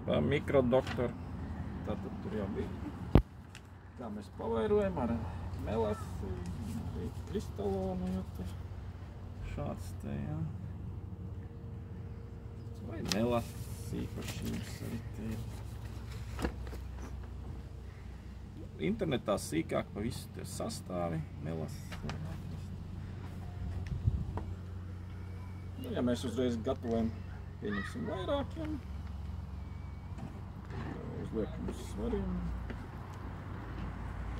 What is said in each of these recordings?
Mikrodoktoru. Tātad tur jau bija. Tā mēs pavairojam ar melasi, arī kristalonu, jo tur šāds te, jā. Vai melasis īpašības arī te ir. Internetā sīkāk pa visu tie sastāvi melasis. Nu, ja mēs uzreiz gatavojam, pieņemsim vairākiem. Uzliekam uz svariem.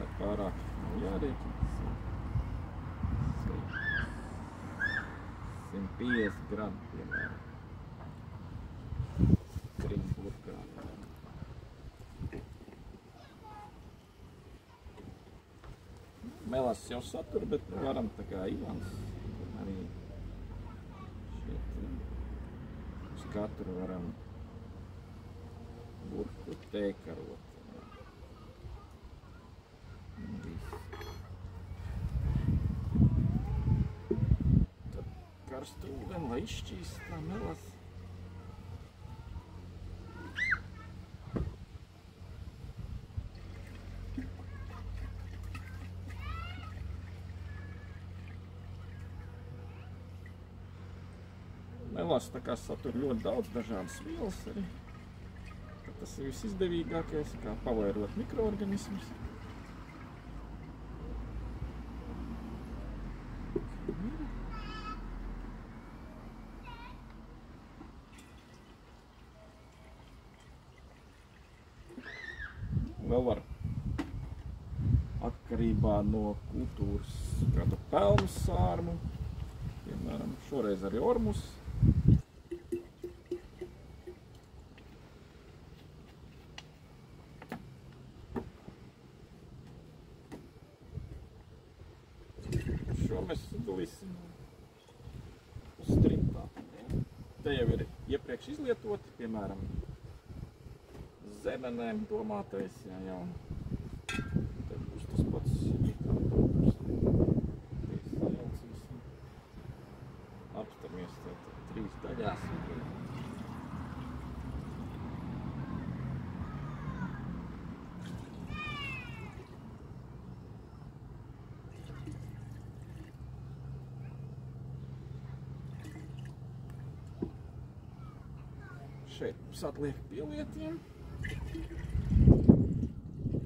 Tā pārāk nav jārēķina. 150 grami, piemēram. 3 burkām. Melasis jau satur, bet varam tā kā Ivans arī šeit uz katru varam burku tēkarot. Tad karstu ūdeni, lai izšķīst tā melasi. Melasi tā kā satur ļoti daudz dažādas vielas arī. Tas ir visizdevīgākais, kā pavairot mikroorganismus. Vēl var atkarībā no kultūras kādu pelnu sārmu, piemēram, šoreiz arī ormus. Šo mēs sadalīsim uz 3 tātiem. Te jau ir iepriekš izlietoti, piemēram, zemenēm domātais, jau. Tad būs tas pats iekāpums. Apstamies tātad 3 daļās. Šeit mums atliek pielietiem.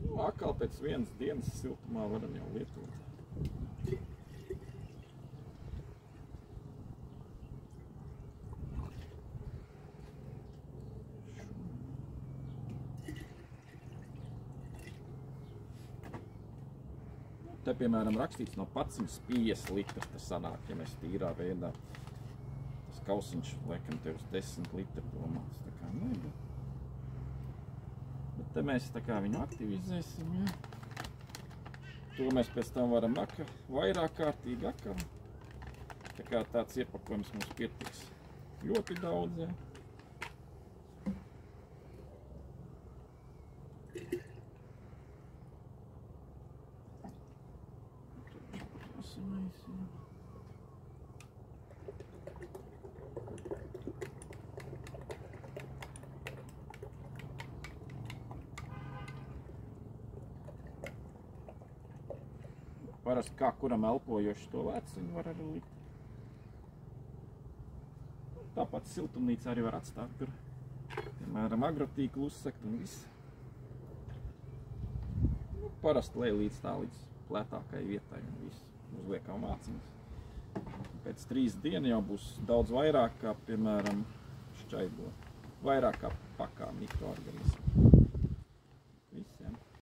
Nu, atkal pēc vienas dienas siltumā varam jau lietot. Te, piemēram, rakstīts no 150 litri, tas sanāk, ja mēs tīrā veidā. Tas kausiņš, laikam, te uz 10 litri domāts, tā kā neba. Bet te mēs tā kā viņu aktivizēsim, ja. To mēs pēc tam varam vairāk kārtīgi akam. Tā kā tāds iepakojums mums pietiks ļoti daudz, ja. Parasti kā kuram elpojoši to lēciņu var arī likt. Tāpat siltumnīca arī var atstāt tur. Piemēram, agrotīklu uzsekt un viss. Parasti lej līdz tā līdz plētākai vietai un viss. Uzliekam māciņas. Pēc 3 dienu jau būs daudz vairāk kā, piemēram, šķaibo. Vairāk kā pakā mikroorganismu. Visiem.